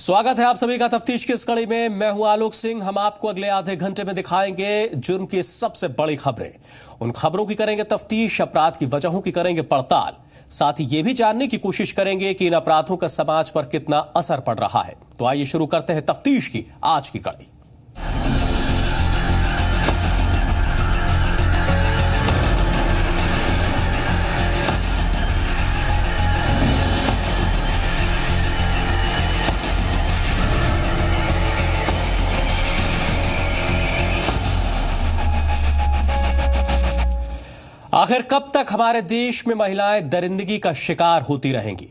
स्वागत है आप सभी का तफ्तीश की इस कड़ी में। मैं हूं आलोक सिंह। हम आपको अगले आधे घंटे में दिखाएंगे जुर्म की सबसे बड़ी खबरें। उन खबरों की करेंगे तफ्तीश, अपराध की वजहों की करेंगे पड़ताल, साथ ही ये भी जानने की कोशिश करेंगे कि इन अपराधों का समाज पर कितना असर पड़ रहा है। तो आइए शुरू करते हैं तफ्तीश की आज की कड़ी। आखिर कब तक हमारे देश में महिलाएं दरिंदगी का शिकार होती रहेंगी?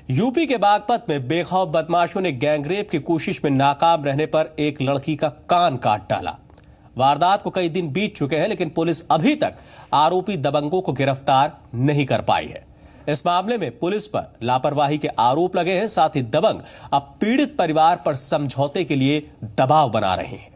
यूपी के बागपत में बेखौफ बदमाशों ने गैंगरेप की कोशिश में नाकाम रहने पर एक लड़की का कान काट डाला। वारदात को कई दिन बीत चुके हैं, लेकिन पुलिस अभी तक आरोपी दबंगों को गिरफ्तार नहीं कर पाई है। इस मामले में पुलिस पर लापरवाही के आरोप लगे हैं। साथ ही दबंग अब पीड़ित परिवार पर समझौते के लिए दबाव बना रहे हैं।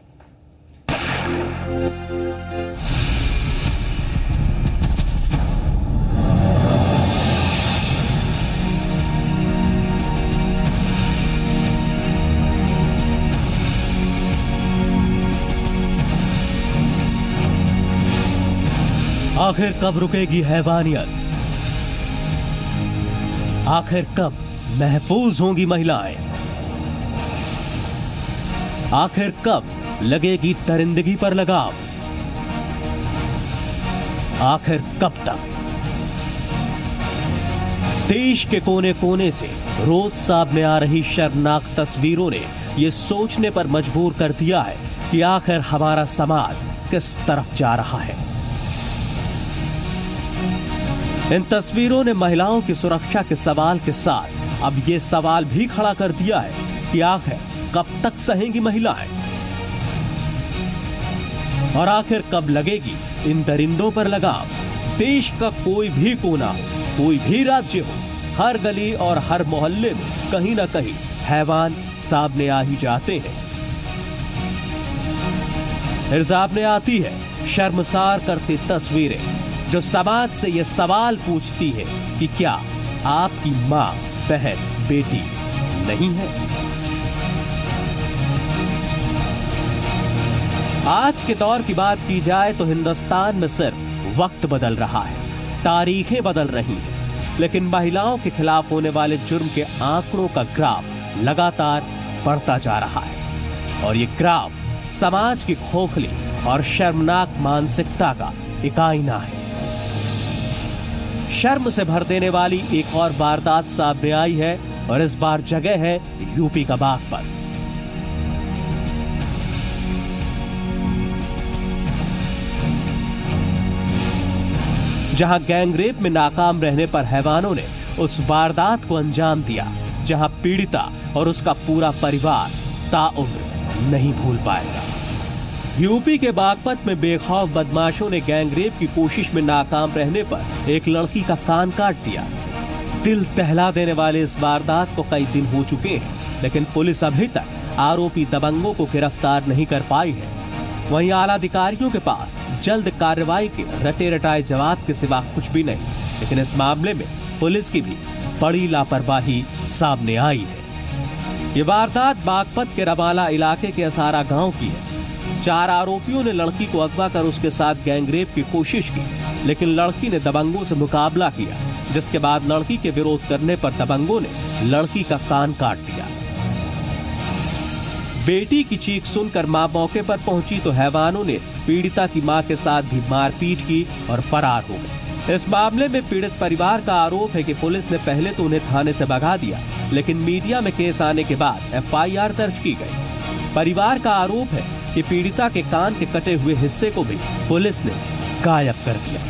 आखिर कब रुकेगी हैवानियत? आखिर कब महफूज होंगी महिलाएं? आखिर कब लगेगी दरिंदगी पर लगाम? आखिर कब तक? देश के कोने कोने से रोज सामने आ रही शर्मनाक तस्वीरों ने यह सोचने पर मजबूर कर दिया है कि आखिर हमारा समाज किस तरफ जा रहा है। इन तस्वीरों ने महिलाओं की सुरक्षा के सवाल के साथ अब ये सवाल भी खड़ा कर दिया है कि आखिर कब तक सहेंगी महिलाएं और आखिर कब लगेगी इन दरिंदों पर लगाम। देश का कोई भी कोना हो, कोई भी राज्य हो, हर गली और हर मोहल्ले में कहीं ना कहीं हैवान सामने आ ही जाते हैं। फिर सामने आती है शर्मसार करती तस्वीरें जो समाज से यह सवाल पूछती है कि क्या आपकी मां, बहन, बेटी नहीं है? आज के दौर की बात की जाए तो हिंदुस्तान में सिर्फ वक्त बदल रहा है, तारीखें बदल रही हैं, लेकिन महिलाओं के खिलाफ होने वाले जुर्म के आंकड़ों का ग्राफ लगातार बढ़ता जा रहा है और ये ग्राफ समाज की खोखली और शर्मनाक मानसिकता का एक आईना है। शर्म से भर देने वाली एक और वारदात सामने आई है और इस बार जगह है यूपी का बागपत। जहां गैंगरेप में नाकाम रहने पर हैवानों ने उस वारदात को अंजाम दिया, जहां पीड़िता और उसका पूरा परिवार ताउम्र नहीं भूल पाएगा। यूपी के बागपत में बेखौफ बदमाशों ने गैंगरेप की कोशिश में नाकाम रहने पर एक लड़की का कान काट दिया। दिल दहला देने वाले इस वारदात को कई दिन हो चुके हैं, लेकिन पुलिस अभी तक आरोपी दबंगों को गिरफ्तार नहीं कर पाई है। वहीं आला अधिकारियों के पास जल्द कार्रवाई के रटे रटाए जवाब के सिवा कुछ भी नहीं, लेकिन इस मामले में पुलिस की भी बड़ी लापरवाही सामने आई है। ये वारदात बागपत के रबाला इलाके के असारा गांव की है। 4 आरोपियों ने लड़की को अगवा कर उसके साथ गैंगरेप की कोशिश की, लेकिन लड़की ने दबंगों से मुकाबला किया, जिसके बाद लड़की के विरोध करने पर दबंगों ने लड़की का कान काट दिया। बेटी की चीख सुनकर मां मौके पर पहुंची तो हैवानों ने पीड़िता की मां के साथ भी मारपीट की और फरार हो गए। इस मामले में पीड़ित परिवार का आरोप है कि पुलिस ने पहले तो उन्हें थाने से भगा दिया, लेकिन मीडिया में केस आने के बाद FIR दर्ज की गई। परिवार का आरोप है कि पीड़िता के कान के कटे हुए हिस्से को भी पुलिस ने गायब कर दिया।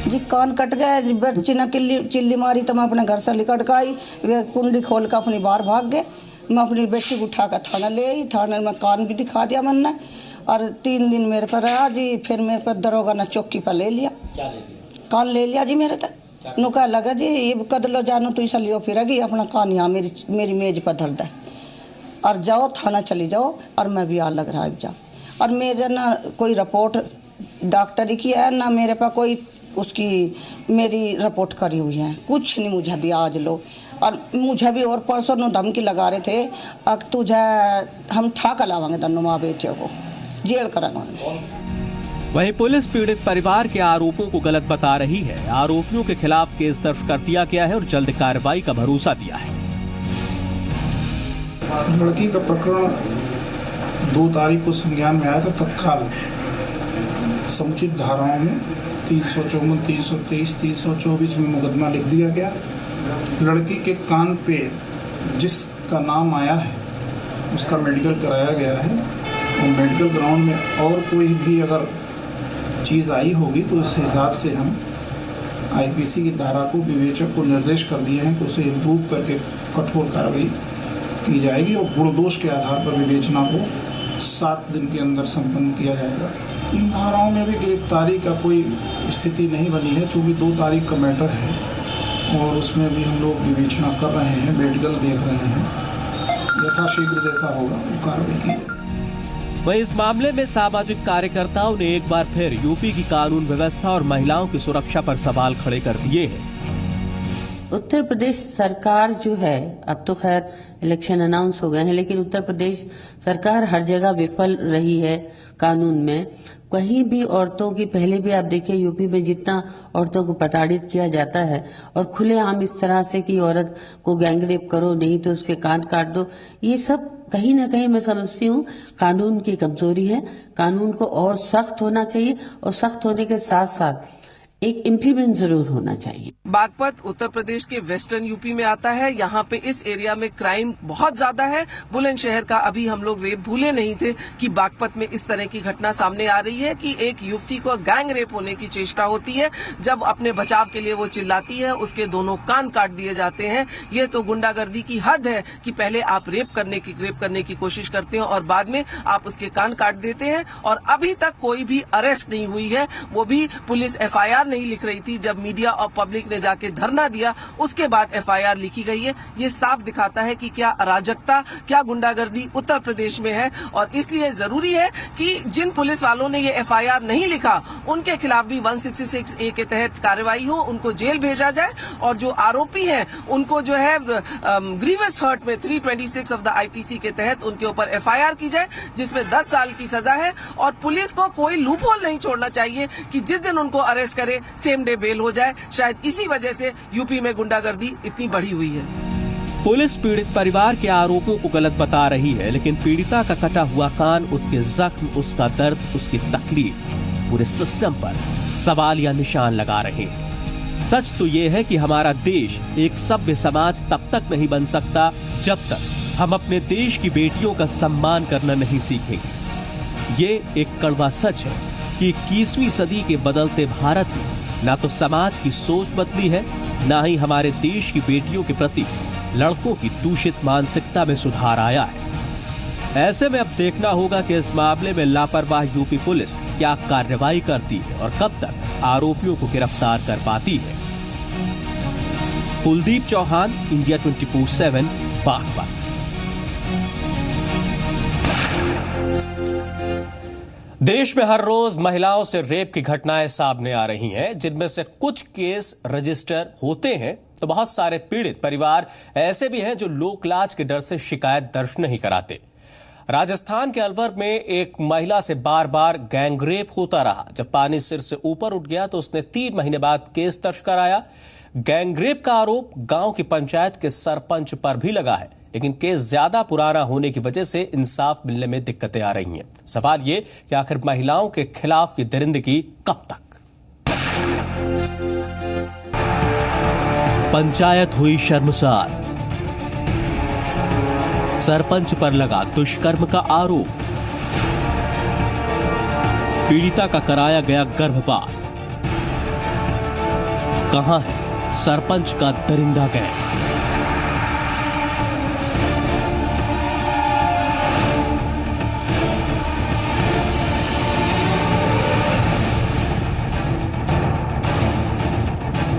जी कान कट गए, बच्ची ने चिल्ली मारी तो मैं अपने घर से निकट के आई, वे कुंडी खोल कर अपनी बाहर भाग गए। मैं अपनी बेटी को उठा कर थाना ले आई, थाने में कान भी दिखा दिया मैंने और 3 दिन मेरे पर रहा जी। फिर मेरे पर दरोगा ने चौकी पर ले लिया। कान ले लिया जी मेरे तक। नुका लगा जी ये कदलो जानो तो ऐसा लियो फिरेगी, अपना कान यहाँ मेरी मेज पर धर दे और जाओ थाना चली जाओ और मैं भी लग रहा है जा। और मेरे ना कोई रिपोर्ट डॉक्टरी की है, ना मेरे पास कोई उसकी मेरी रिपोर्ट करी हुई है, कुछ नहीं मुझे दिया आज लो। और मुझे भी और परसों धमकी लगा रहे थे, अब तुझे हम ठाका लावांगे तन्नू माँ बेटे को जेल कराएंगे। वहीं पुलिस पीड़ित परिवार के आरोपों को गलत बता रही है। आरोपियों के खिलाफ केस दर्ज कर दिया गया है और जल्द कार्रवाई का भरोसा दिया है। लड़की का प्रकरण 2 तारीख को संज्ञान में आया था। तत्काल समुचित धाराओं में 354, 323, 324 में मुकदमा लिख दिया गया। लड़की के कान पे जिसका नाम आया है उसका मेडिकल कराया गया है और मेडिकल ग्राउंड में और कोई भी अगर चीज़ आई होगी तो इस हिसाब से हम आईपीसी की धारा को विवेचक को निर्देश कर दिए हैं कि उसे इम्प्रूव करके कठोर कार्रवाई की जाएगी और गुण दोष के आधार पर विवेचना को 7 दिन के अंदर संपन्न किया जाएगा। इन धाराओं में भी गिरफ्तारी का कोई स्थिति नहीं बनी है, चूँकि 2 तारीख का मैटर है और उसमें भी हम लोग विवेचना कर रहे हैं, मेडिकल देख रहे हैं। यथाशीघ्र जैसा होगा वो कार्रवाई की जाएगी। वहीं इस मामले में सामाजिक कार्यकर्ताओं ने एक बार फिर यूपी की कानून व्यवस्था और महिलाओं की सुरक्षा पर सवाल खड़े कर दिए हैं। उत्तर प्रदेश सरकार जो है, अब तो खैर इलेक्शन अनाउंस हो गए हैं, लेकिन उत्तर प्रदेश सरकार हर जगह विफल रही है कानून में। कहीं भी औरतों की, पहले भी आप देखिए यूपी में जितना औरतों को प्रताड़ित किया जाता है और खुलेआम इस तरह से कि औरत को गैंगरेप करो, नहीं तो उसके कान काट दो, ये सब कहीं ना कहीं मैं समझती हूँ कानून की कमजोरी है। कानून को और सख्त होना चाहिए और सख्त होने के साथ साथ एक इम्प्लीमेंट जरूर होना चाहिए। बागपत उत्तर प्रदेश के वेस्टर्न यूपी में आता है। यहाँ पे इस एरिया में क्राइम बहुत ज्यादा है। बुलंदशहर का अभी हम लोग रेप भूले नहीं थे कि बागपत में इस तरह की घटना सामने आ रही है कि एक युवती को गैंग रेप होने की चेष्टा होती है। जब अपने बचाव के लिए वो चिल्लाती है, उसके दोनों कान काट दिए जाते हैं। ये तो गुंडागर्दी की हद है कि पहले आप रेप करने की कोशिश करते हैं और बाद में आप उसके कान काट देते हैं। और अभी तक कोई भी अरेस्ट नहीं हुई है, वो भी पुलिस FIR नहीं लिख रही थी। जब मीडिया और पब्लिक ने जाके धरना दिया उसके बाद FIR लिखी गई है। ये साफ दिखाता है कि क्या अराजकता, क्या गुंडागर्दी उत्तर प्रदेश में है। और इसलिए जरूरी है कि जिन पुलिस वालों ने ये FIR नहीं लिखा उनके खिलाफ भी 166A के तहत कार्रवाई हो, उनको जेल भेजा जाए और जो आरोपी हैं उनको जो है ग्रीवियस हर्ट में 326 ऑफ द IPC के तहत उनके ऊपर FIR की जाए, जिसमें 10 साल की सजा है। और पुलिस को कोई लूपहोल नहीं छोड़ना चाहिए कि जिस दिन उनको अरेस्ट करे सेम डे बेल हो जाए। शायद इसी वजह से यूपी में गुंडागर्दी इतनी बढ़ी हुई है। पुलिस पीड़ित परिवार के आरोपों को गलत बता रही है, लेकिन पीड़िता का कटा हुआ कान, उसके जख्म, उसका दर्द, उसकी तकलीफ पूरे सिस्टम पर सवाल या निशान लगा रहे हैं। सच तो ये है कि हमारा देश एक सभ्य समाज तब तक नहीं बन सकता जब तक हम अपने देश की बेटियों का सम्मान करना नहीं सीखेंगे। ये एक कड़वा सच है कि 21वीं सदी के बदलते भारत में ना तो समाज की सोच बदली है, ना ही हमारे देश की बेटियों के प्रति लड़कों की दूषित मानसिकता में सुधार आया है। ऐसे में अब देखना होगा कि इस मामले में लापरवाह यूपी पुलिस क्या कार्रवाई करती है और कब तक आरोपियों को गिरफ्तार कर पाती है। कुलदीप चौहान, इंडिया 24/7, बागपत। देश में हर रोज महिलाओं से रेप की घटनाएं सामने आ रही हैं, जिनमें से कुछ केस रजिस्टर होते हैं तो बहुत सारे पीड़ित परिवार ऐसे भी हैं जो लोक लाज के डर से शिकायत दर्ज नहीं कराते। राजस्थान के अलवर में एक महिला से बार बार गैंगरेप होता रहा। जब पानी सिर से ऊपर उठ गया तो उसने 3 महीने बाद केस दर्ज कराया। गैंगरेप का आरोप गांव की पंचायत के सरपंच पर भी लगा है, लेकिन केस ज्यादा पुराना होने की वजह से इंसाफ मिलने में दिक्कतें आ रही हैं। सवाल ये कि आखिर महिलाओं के खिलाफ ये दरिंदगी कब तक? पंचायत हुई शर्मसार, सरपंच पर लगा दुष्कर्म का आरोप, पीड़िता का कराया गया गर्भपात। कहां है सरपंच का दरिंदा गैंग?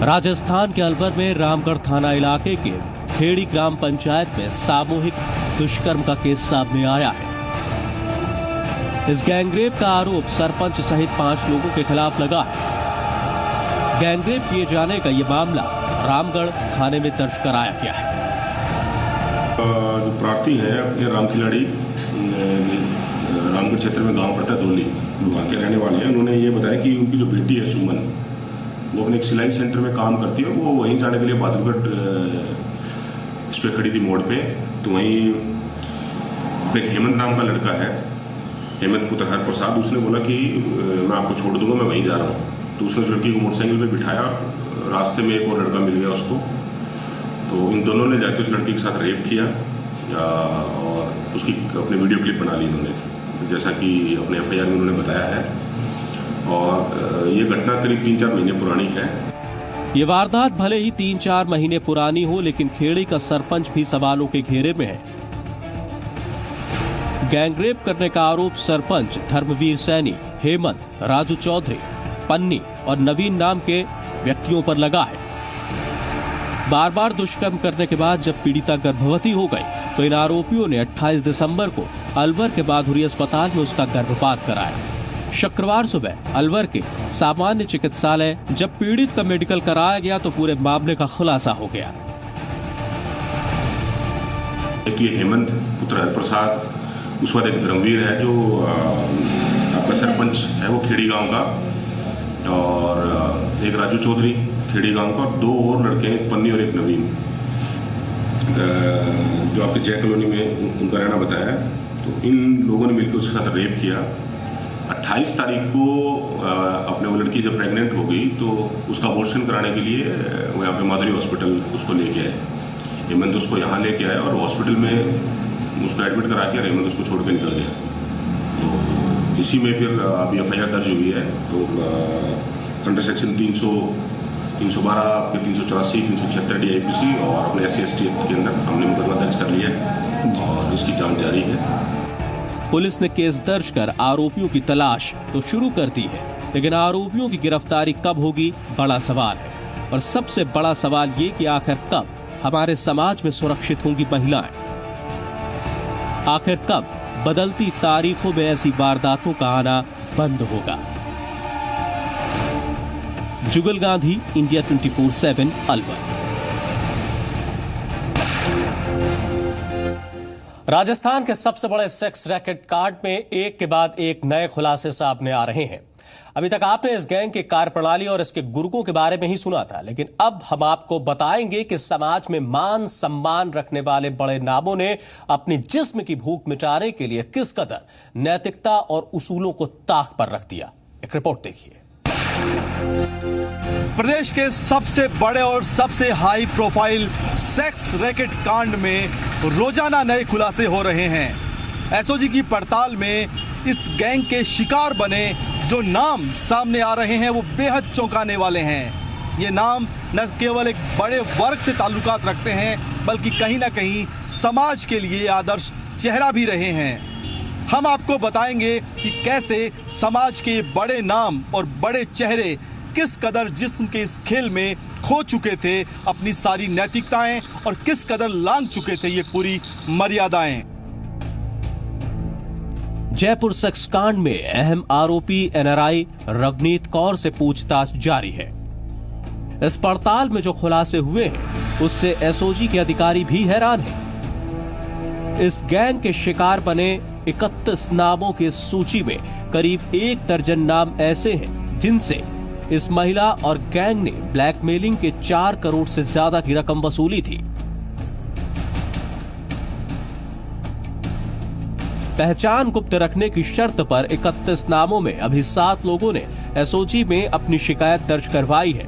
राजस्थान के अलवर में रामगढ़ थाना इलाके के खेड़ी ग्राम पंचायत में सामूहिक दुष्कर्म का केस सामने आया है। इस गैंगरेप का आरोप सरपंच सहित 5 लोगों के खिलाफ लगा है। गैंगरेप किए जाने का ये मामला रामगढ़ थाने में दर्ज कराया गया है। जो प्रार्थी है अपने राम खिलाड़ी रामगढ़ क्षेत्र में गांव पड़ता है धोली, वहाँ के रहने वाले हैं। उन्होंने ये बताया कि उनकी जो बेटी है सुमन, वो अपने एक सिलाई सेंटर में काम करती है। वो वहीं जाने के लिए बहादुरगढ़ इस पर खड़ी थी मोड़ पे। तो वहीं एक हेमंत नाम का लड़का है, हेमंत पुत्र हर प्रसाद, उसने बोला कि मैं आपको छोड़ दूंगा, मैं वहीं जा रहा हूँ। तो उसने उस लड़की को मोटरसाइकिल पे बिठाया, रास्ते में एक और लड़का मिल गया उसको। तो इन दोनों ने जाके उस लड़की के साथ रेप किया और उसकी अपने वीडियो क्लिप बना ली इन्होंने, जैसा कि अपने FIR में उन्होंने बताया है। और ये घटना करीब 3-4 महीने पुरानी है। ये वारदात भले ही 3-4 महीने पुरानी हो, लेकिन खेड़ी का सरपंच भी सवालों के घेरे में है। गैंगरेप करने का आरोप सरपंच धर्मवीर सैनी, हेमंत, राजू चौधरी, पन्नी और नवीन नाम के व्यक्तियों पर लगा है। बार बार दुष्कर्म करने के बाद जब पीड़िता गर्भवती हो गई तो इन आरोपियों ने 28 दिसंबर को अलवर के बाधुरी अस्पताल में उसका गर्भपात कराया। शुक्रवार सुबह अलवर के सामान्य चिकित्सालय जब पीड़ित का मेडिकल कराया गया तो पूरे मामले का खुलासा हो गया। एक ये हेमंत पुत्र हर प्रसाद, उसके बाद एक धर्मवीर है जो आपका सरपंच है वो खेड़ी गांव का, और एक राजू चौधरी खेड़ी गांव का, 2 और लड़के हैं, एक पन्नी और एक नवीन, जो आपके जय कॉलोनी में उनका रहना बताया। तो इन लोगों ने मिलकर उसके साथ रेप किया। 28 तारीख को अपने वो लड़की जब प्रेग्नेंट हो गई तो उसका अबॉर्शन कराने के लिए वो यहाँ पे माधुरी हॉस्पिटल उसको लेके आए। हेमंत उसको यहाँ लेके आए और हॉस्पिटल में उसको एडमिट करा के हेमंत उसको छोड़ के निकल गया। तो इसी में फिर अभी FIR दर्ज हुई है। तो अंडर सेक्शन 312, 384, 376 DIPC और अपने SC/ST एक्ट के अंदर हमने मुकदमा दर्ज कर लिया है और इसकी जांच जारी है। पुलिस ने केस दर्ज कर आरोपियों की तलाश तो शुरू कर दी है, लेकिन आरोपियों की गिरफ्तारी कब होगी बड़ा सवाल है। और सबसे बड़ा सवाल ये कि आखिर कब हमारे समाज में सुरक्षित होंगी महिलाएं, आखिर कब बदलती तारीखों में ऐसी वारदातों का आना बंद होगा। जुगल गांधी, इंडिया 24/7, अलवर। राजस्थान के सबसे बड़े सेक्स रैकेट कांड में एक के बाद एक नए खुलासे सामने आ रहे हैं। अभी तक आपने इस गैंग की कार्यप्रणाली और इसके गुर्गों के बारे में ही सुना था, लेकिन अब हम आपको बताएंगे कि समाज में मान सम्मान रखने वाले बड़े नामों ने अपनी जिस्म की भूख मिटाने के लिए किस कदर नैतिकता और उसूलों को ताक पर रख दिया। एक रिपोर्ट देखिए। प्रदेश के सबसे बड़े और सबसे हाई प्रोफाइल सेक्स रैकेट कांड में रोजाना नए खुलासे हो रहे हैं। SOG की पड़ताल में इस गैंग के शिकार बने जो नाम सामने आ रहे हैं वो बेहद चौंकाने वाले हैं। ये नाम न केवल एक बड़े वर्ग से ताल्लुकात रखते हैं बल्कि कहीं ना कहीं समाज के लिए आदर्श चेहरा भी रहे हैं। हम आपको बताएंगे कि कैसे समाज के बड़े नाम और बड़े चेहरे किस कदर जिस्म के इस खेल में खो चुके थे अपनी सारी नैतिकताएं और किस कदर लांघ चुके थे ये पूरी मर्यादाएं। जयपुर सेक्स कांड में अहम आरोपी NRI रवनीत कौर से पूछताछ जारी है। इस पड़ताल में जो खुलासे हुए हैं उससे SOG के अधिकारी भी हैरान हैं। इस गैंग के शिकार बने 31 नामों की सूची में करीब 1 दर्जन नाम ऐसे हैं जिनसे इस महिला और गैंग ने ब्लैकमेलिंग के 4 करोड़ से ज्यादा की रकम वसूली थी। पहचान गुप्त रखने की शर्त पर 31 नामों में अभी 7 लोगों ने SOG में अपनी शिकायत दर्ज करवाई है।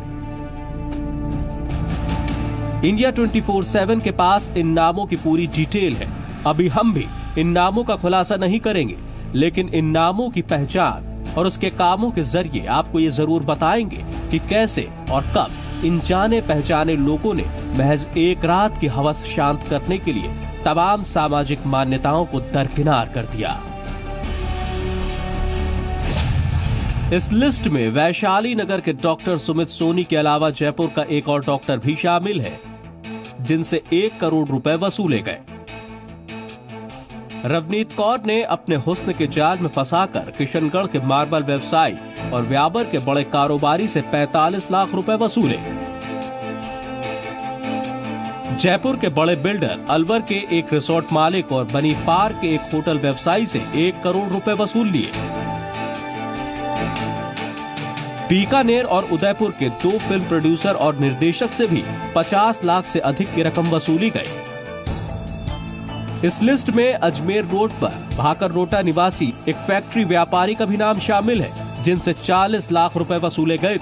इंडिया 24/7 के पास इन नामों की पूरी डिटेल है। अभी हम भी इन नामों का खुलासा नहीं करेंगे, लेकिन इन नामों की पहचान और उसके कामों के जरिए आपको ये जरूर बताएंगे कि कैसे और कब इन जाने पहचाने लोगों ने महज एक रात की हवस शांत करने के लिए तमाम सामाजिक मान्यताओं को दरकिनार कर दिया। इस लिस्ट में वैशाली नगर के डॉक्टर सुमित सोनी के अलावा जयपुर का एक और डॉक्टर भी शामिल है, जिनसे 1 करोड़ रुपए वसूले गए। रवनीत कौर ने अपने हुस्न के जाल में फंसाकर किशनगढ़ के मार्बल व्यवसायी और व्यापार के बड़े कारोबारी से 45 लाख रुपए वसूले। जयपुर के बड़े बिल्डर अलवर के एक रिसोर्ट मालिक और बनी पार के एक होटल व्यवसायी से 1 करोड़ रुपए वसूल लिए। बीकानेर और उदयपुर के 2 फिल्म प्रोड्यूसर और निर्देशक से भी 50 लाख से अधिक की रकम वसूली गई। इस लिस्ट में अजमेर रोड पर भाकर रोटा निवासी एक फैक्ट्री व्यापारी का भी नाम शामिल है, जिनसे 40 लाख रुपए वसूले गए।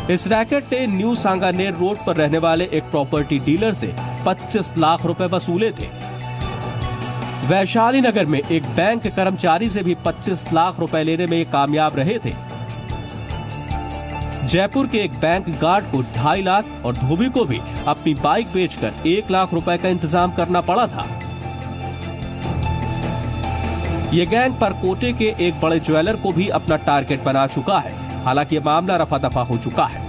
इस रैकेट ने न्यू सांगानेर रोड पर रहने वाले एक प्रॉपर्टी डीलर से 25 लाख रुपए वसूले थे। वैशाली नगर में एक बैंक कर्मचारी से भी 25 लाख रुपए लेने में कामयाब रहे थे। जयपुर के एक बैंक गार्ड को 2.5 लाख और धोबी को भी अपनी बाइक बेचकर 1 लाख रुपए का इंतजाम करना पड़ा था। ये गैंग परकोटे के एक बड़े ज्वेलर को भी अपना टारगेट बना चुका है। हालांकि ये मामला रफा दफा हो चुका है।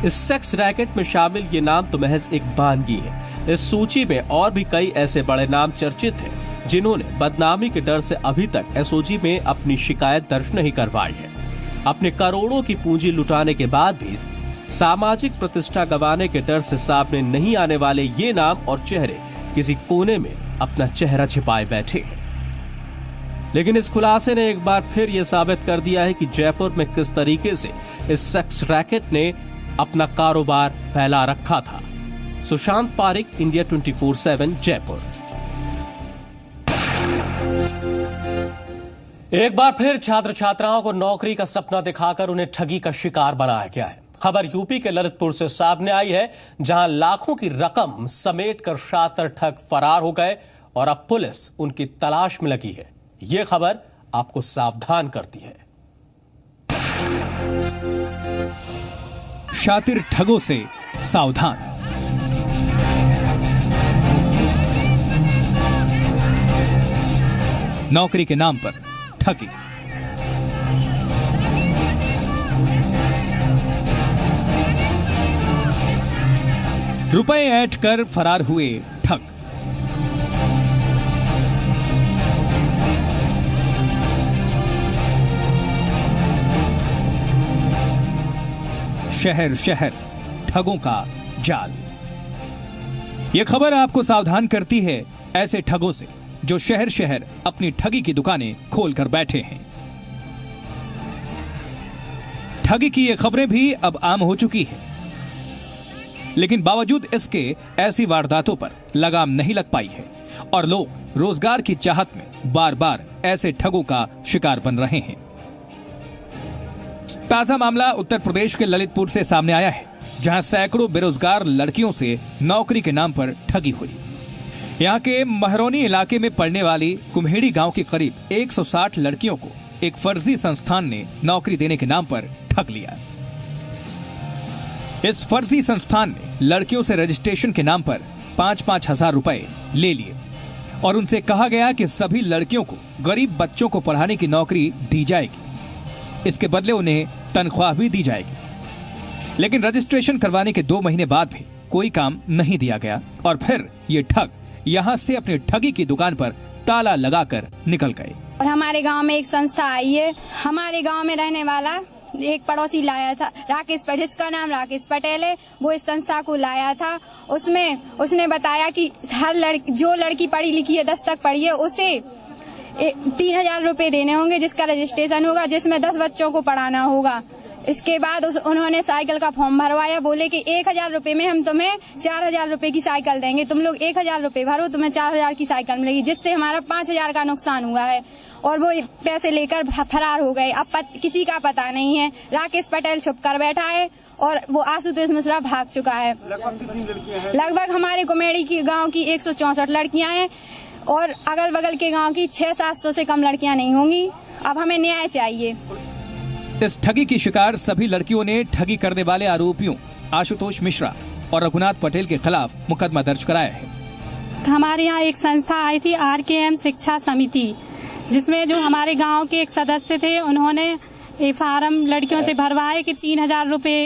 इस सेक्स रैकेट में शामिल ये नाम तो महज एक बानगी है। इस सूची में और भी कई ऐसे बड़े नाम चर्चित हैं, जिन्होंने बदनामी के डर से अभी तक एसओजी में अपनी शिकायत दर्ज नहीं करवाई है। अपने करोड़ों की पूंजी लुटाने के बाद भी सामाजिक प्रतिष्ठा गंवाने के डर से सामने नहीं आने वाले ये नाम और चेहरे किसी कोने में अपना चेहरा छिपाए बैठे हैं। लेकिन इस खुलासे ने एक बार फिर यह साबित कर दिया है कि जयपुर में किस तरीके से इस सेक्स रैकेट ने अपना कारोबार फैला रखा था। सुशांत पारिक, इंडिया 24/7 जयपुर। एक बार फिर छात्र छात्राओं को नौकरी का सपना दिखाकर उन्हें ठगी का शिकार बनाया गया है। खबर यूपी के ललितपुर से सामने आई है, जहां लाखों की रकम समेटकर शातिर ठग फरार हो गए और अब पुलिस उनकी तलाश में लगी है। ये खबर आपको सावधान करती है। शातिर ठगों से सावधान। नौकरी के नाम पर ठगी। रुपए ऐंठ कर फरार हुए ठग। शहर शहर ठगों का जाल। यह खबर आपको सावधान करती है ऐसे ठगों से जो शहर शहर अपनी ठगी की दुकानें खोलकर बैठे हैं। ठगी की ये खबरें भी अब आम हो चुकी है, लेकिन बावजूद इसके ऐसी वारदातों पर लगाम नहीं लग पाई है और लोग रोजगार की चाहत में बार बार ऐसे ठगों का शिकार बन रहे हैं। ताजा मामला उत्तर प्रदेश के ललितपुर से सामने आया है, जहां सैकड़ों बेरोजगार लड़कियों से नौकरी के नाम पर ठगी हुई। यहाँ के महरौनी इलाके में पड़ने वाली कुम्हेड़ी गांव के करीब 160 लड़कियों को एक फर्जी संस्थान ने नौकरी देने के नाम पर ठग लिया। इस फर्जी संस्थान ने लड़कियों से रजिस्ट्रेशन के नाम पर 5-5 हजार रुपए ले लिए और उनसे कहा गया कि सभी लड़कियों को गरीब बच्चों को पढ़ाने की नौकरी दी जाएगी। इसके बदले उन्हें तनख्वाह भी दी जाएगी। लेकिन रजिस्ट्रेशन करवाने के 2 महीने बाद भी कोई काम नहीं दिया गया और फिर ये ठग यहाँ से अपनी ठगी की दुकान पर ताला लगाकर निकल गए। और हमारे गांव में एक संस्था आई है। हमारे गांव में रहने वाला एक पड़ोसी लाया था, राकेश पटेल, जिसका नाम राकेश पटेल है। वो इस संस्था को लाया था। उसमें उसने बताया कि हर जो लड़की पढ़ी लिखी है, 10 तक पढ़ी है, उसे 3,000 रुपए देने होंगे, जिसका रजिस्ट्रेशन होगा, जिसमें 10 बच्चों को पढ़ाना होगा। इसके बाद उन्होंने साइकिल का फॉर्म भरवाया। बोले कि 1,000 रुपए में हम तुम्हें 4,000 रुपए की साइकिल देंगे। तुम लोग 1,000 रुपए भरो, तुम्हें 4,000 की साइकिल मिलेगी, जिससे हमारा 5,000 का नुकसान हुआ है। और वो पैसे लेकर फरार हो गए। अब किसी का पता नहीं है। राकेश पटेल छुप कर बैठा है और वो आशुतोष मिश्रा भाग चुका है। लगभग हमारे कुम्हेड़ी की गाँव की 164 लड़कियां हैं और अगल बगल के गाँव की 600-700 से कम लड़कियां नहीं होंगी। अब हमें न्याय चाहिए। इस ठगी की शिकार सभी लड़कियों ने ठगी करने वाले आरोपियों आशुतोष मिश्रा और रघुनाथ पटेल के खिलाफ मुकदमा दर्ज कराया है। हमारे यहाँ एक संस्था आई थी, RKM शिक्षा समिति, जिसमें जो हमारे गांव के एक सदस्य थे, उन्होंने ये फार्म लड़कियों से भरवाए कि 3,000 रुपए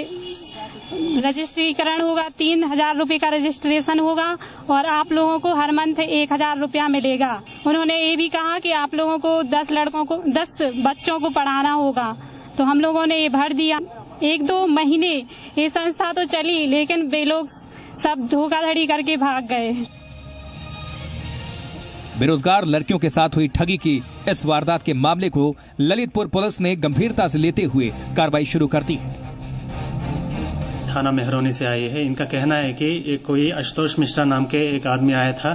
रजिस्ट्रीकरण होगा, 3,000 रुपए का रजिस्ट्रेशन होगा और आप लोगों को हर मंथ 1000 रुपया मिलेगा। उन्होंने ये भी कहा कि आप लोगों को 10 बच्चों को पढ़ाना होगा। तो हम लोगों ने ये भर दिया। 1-2 महीने ये संस्था तो चली, लेकिन वे लोग सब धोखाधड़ी करके भाग गए। बेरोजगार लड़कियों के साथ हुई ठगी की इस वारदात के मामले को ललितपुर पुलिस ने गंभीरता से लेते हुए कार्रवाई शुरू कर दी है। थाना मेहरौनी से आई है। इनका कहना है कि एक कोई आशुतोष मिश्रा नाम के एक आदमी आया था,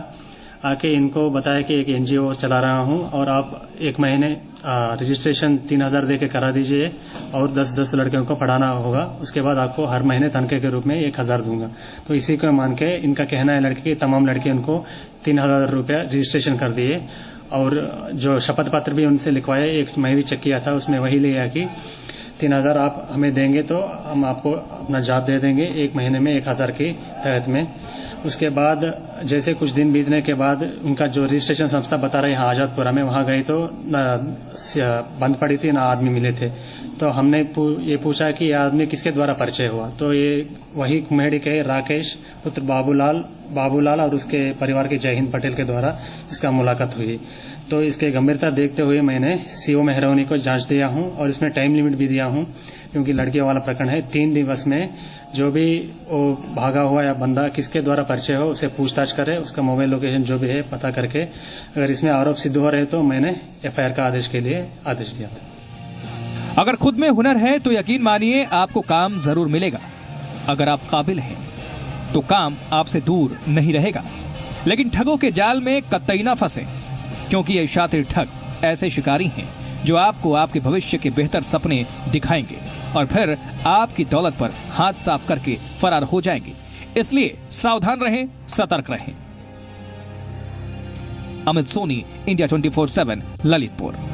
आके इनको बताया कि एक एनजीओ चला रहा हूं और आप 1 महीने रजिस्ट्रेशन 3000 दे के करा दीजिए और 10 लड़कियों को पढ़ाना होगा, उसके बाद आपको हर महीने तनख्वाह के रूप में 1000 दूंगा। तो इसी को मान के इनका कहना है लड़की की तमाम लड़की उनको 3000 रुपया रजिस्ट्रेशन कर दिए और जो शपथ पत्र भी उनसे लिखवाया, एक मैं भी चेक किया था, उसमें वही लिया कि 3000 आप हमें देंगे तो हम आपको अपना जॉब दे देंगे 1 महीने में 1000 की तहत में। उसके बाद जैसे कुछ दिन बीतने के बाद उनका जो रजिस्ट्रेशन संस्था बता रहे हैं आजादपुरा में, वहां गई तो बंद पड़ी थी, ना आदमी मिले थे। तो हमने ये पूछा कि ये आदमी किसके द्वारा परिचय हुआ, तो ये वही कुम्हेड़ी के राकेश पुत्र बाबूलाल और उसके परिवार के जय हिंद पटेल के द्वारा इसका मुलाकात हुई। तो इसके गंभीरता देखते हुए मैंने सीओ मेहरौनी को जांच दिया हूं और इसमें टाइम लिमिट भी दिया हूं, क्योंकि लड़कियों वाला प्रकरण है। 3 दिवस में जो भी वो भागा हुआ या बंदा किसके द्वारा परिचय हो उसे पूछताछ करे, उसका मोबाइल लोकेशन जो भी है पता करके अगर इसमें आरोप सिद्ध हो रहे तो मैंने एफआईआर का आदेश के लिए आदेश दिया था। अगर खुद में हुनर है तो यकीन मानिए आपको काम जरूर मिलेगा। अगर आप काबिल हैं तो काम आपसे दूर नहीं रहेगा। लेकिन ठगों के जाल में कतई ना फंसे, क्योंकि ये शातिर ठग ऐसे शिकारी हैं जो आपको आपके भविष्य के बेहतर सपने दिखाएंगे और फिर आपकी दौलत पर हाथ साफ करके फरार हो जाएंगे। इसलिए सावधान रहें, सतर्क रहें। अमित सोनी, इंडिया 24/7, ललितपुर।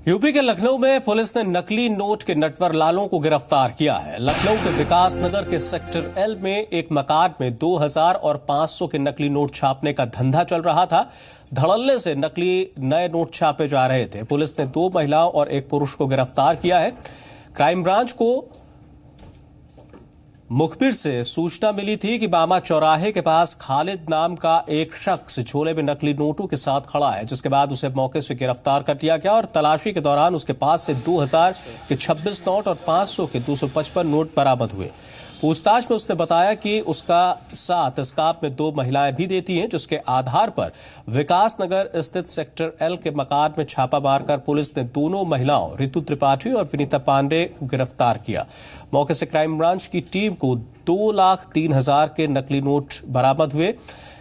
यूपी के लखनऊ में पुलिस ने नकली नोट के नटवर लालों को गिरफ्तार किया है। लखनऊ के विकास नगर के सेक्टर एल में एक मकान में 2000 और 500 के नकली नोट छापने का धंधा चल रहा था। धड़ल्ले से नकली नए नोट छापे जा रहे थे। पुलिस ने 2 महिलाओं और 1 पुरुष को गिरफ्तार किया है। क्राइम ब्रांच को मुखबिर से सूचना मिली थी कि बामा चौराहे के पास खालिद नाम का एक शख्स झोले में नकली नोटों के साथ खड़ा है, जिसके बाद उसे मौके से गिरफ्तार कर लिया गया और तलाशी के दौरान उसके पास से 2000 के 26 नोट और 500 के 255 नोट बरामद हुए। पूछताछ में उसने बताया कि उसका साथ स्काप में 2 महिलाएं भी देती हैं, जिसके आधार पर विकास नगर स्थित सेक्टर एल के मकान में छापा मारकर पुलिस ने दोनों महिलाओं रितु त्रिपाठी और विनीता पांडे को गिरफ्तार किया। मौके से क्राइम ब्रांच की टीम को 2,03,000 के नकली नोट बरामद हुए।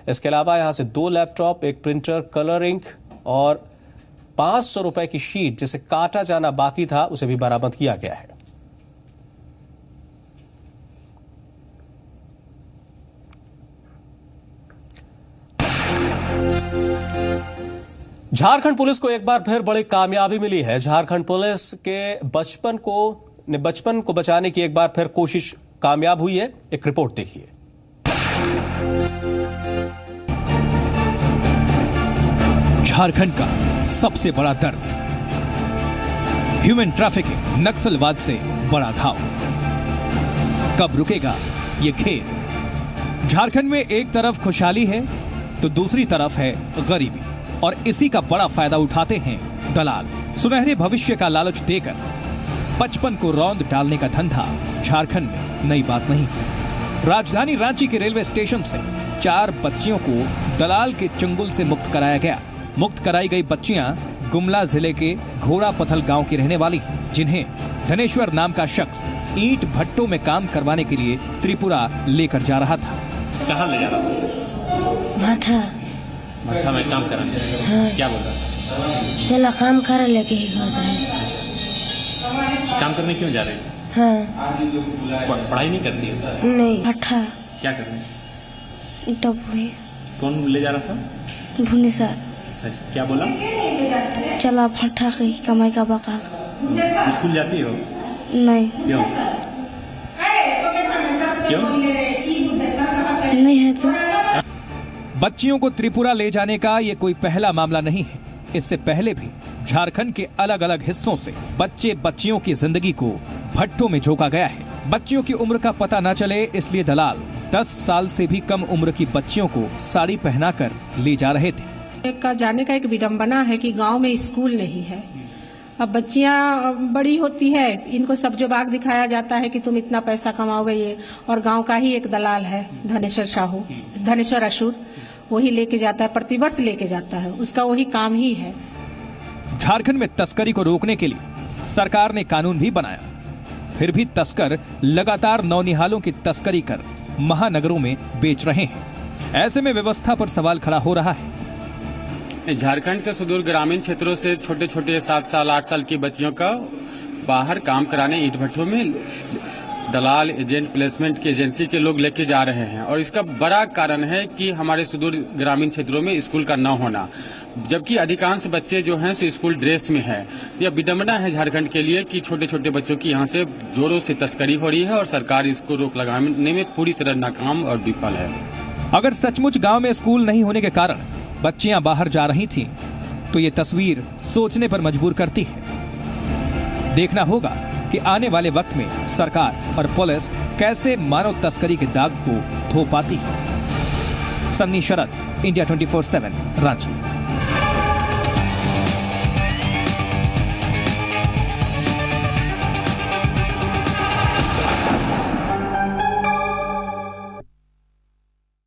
इसके अलावा यहां से 2 लैपटॉप, 1 प्रिंटर, कलर इंक और 500 रुपए की शीट जिसे काटा जाना बाकी था उसे भी बरामद किया गया है। झारखंड पुलिस को एक बार फिर बड़ी कामयाबी मिली है। झारखंड पुलिस के बचपन को बचाने की एक बार फिर कोशिश कामयाब हुई है। एक रिपोर्ट देखिए। झारखंड का सबसे बड़ा दर्द, ह्यूमन ट्रैफिकिंग, नक्सलवाद से बड़ा घाव। कब रुकेगा ये खेल? झारखंड में एक तरफ खुशहाली है तो दूसरी तरफ है गरीबी, और इसी का बड़ा फायदा उठाते हैं दलाल। सुनहरे भविष्य का लालच देकर बचपन को रौंद डालने का धंधा झारखंड में नई बात नहीं है। राजधानी रांची के रेलवे स्टेशन से 4 बच्चियों को दलाल के चंगुल से मुक्त कराया गया। मुक्त कराई गई बच्चियां गुमला जिले के घोड़ा पथल गांव की रहने वाली, जिन्हें धनेश्वर नाम का शख्स ईंट भट्टों में काम करवाने के लिए त्रिपुरा लेकर जा रहा था। कहाँ ले जा रहा था? भट्टा में काम कराने। हाँ। क्या बोल रहा? काम कर लेके काम करने क्यों जा रहे हैं? हाँ। पढ़ाई नहीं करती है? नहीं। भट्टा क्या करने? तब कौन ले जा रहा था? भुनी सर। अच्छा, क्या बोला? चला भट्टा की कमाई का बकाल। स्कूल जाती हो? नहीं। क्यों? क्यों नहीं है तो? बच्चियों को त्रिपुरा ले जाने का ये कोई पहला मामला नहीं है। इससे पहले भी झारखंड के अलग अलग हिस्सों से बच्चे बच्चियों की जिंदगी को भट्टों में झोंका गया है। बच्चियों की उम्र का पता न चले इसलिए दलाल 10 साल से भी कम उम्र की बच्चियों को साड़ी पहनाकर ले जा रहे थे। का जाने का एक विडंबना है कि गांव में स्कूल नहीं है। अब बच्चियां बड़ी होती है, इनको सब जो बाग दिखाया जाता है कि तुम इतना पैसा कमाओगे ये, और गांव का ही एक दलाल है धनेश्वर अशूर, वही लेके जाता है, प्रतिवर्ष लेके जाता है, उसका वही काम ही है। झारखंड में तस्करी को रोकने के लिए सरकार ने कानून भी बनाया, फिर भी तस्कर लगातार नौनिहालों की तस्करी कर महानगरों में बेच रहे हैं। ऐसे में व्यवस्था पर सवाल खड़ा हो रहा है। झारखंड के सुदूर ग्रामीण क्षेत्रों से छोटे छोटे 7 साल 8 साल की बच्चियों का बाहर काम कराने ईंट भट्ठों में दलाल एजेंट प्लेसमेंट की एजेंसी के लोग लेके जा रहे हैं, और इसका बड़ा कारण है कि हमारे सुदूर ग्रामीण क्षेत्रों में स्कूल का न होना, जबकि अधिकांश बच्चे जो हैं सो स्कूल ड्रेस में है। यह विडंबना है झारखंड के लिए कि छोटे छोटे बच्चों की यहाँ से जोरों से तस्करी हो रही है और सरकार इसको रोक लगाने में पूरी तरह नाकाम और विफल है। अगर सचमुच गांव में स्कूल नहीं होने के कारण बच्चियां बाहर जा रही थीं, तो ये तस्वीर सोचने पर मजबूर करती है। देखना होगा कि आने वाले वक्त में सरकार और पुलिस कैसे मानव तस्करी के दाग को धो पाती है। सन्नी शरद, इंडिया 24/7, रांची।